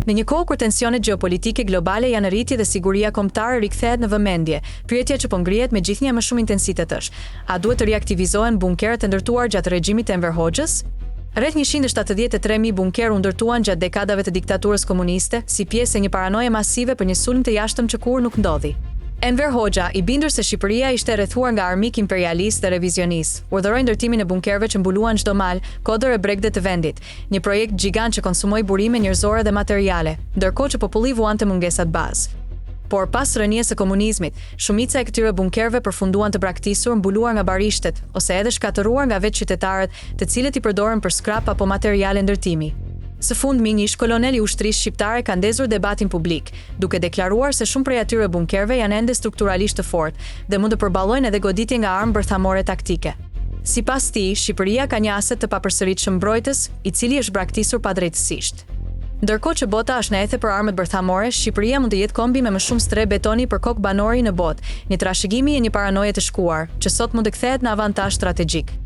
Në një kohë kur tensionet gjeopolitike globale janë në rritje dhe siguria kombëtare rikthehet në vëmendje, pyetja që po ngrihet me gjithnjë më shumë intensitet është: a duhet të riaktivizohen bunkeret e ndërtuar gjatë regjimit të Enver Hoxhës? Rreth 173.000 bunker u ndërtuan gjatë dekadave të diktaturës komuniste, si pjesë e një paranoje masive për një sulm të jashtëm që kurrë nuk ndodhi. Enver Hoxha, i bindur se Shqipëria ishte e rrethuar nga armik imperialist dhe revizionist, urdhëroi ndërtimin e bunkerëve që mbuluan çdo mal, kodër e bregde të vendit, një projekt gjigant që konsumoi burime njerëzore dhe materiale, ndërkohë që populli vuante mungesat bazë. Por pas rënies së komunizmit, shumica e këtyre bunkerëve përfunduan të braktisur, mbuluar nga barishtet ose edhe shkatëruar nga vetë qytetarët, të cilët i përdoren për skrap apo materiale ndërtimi. Së fundmi, një ish kolonel i ushtrisë shqiptare ka ndezur debatin publik, duke deklaruar se shumë prej atyre bunkerëve janë ende strukturalisht të fortë dhe mund të përballojnë edhe goditje nga armë bërthamore taktike. Sipas tij, Shqipëria ka një aset të papërsëritshëm mbrojtës, i cili është braktisur padrejtësisht. Ndërkohë që bota është në ethe për armët bërthamore, Shqipëria mund të jetë kombi me më shumë stre betoni për kokë banori në botë, një trashëgimi e një paranoje të shkuar, që sot mund të kthehet në avantazh strategjik.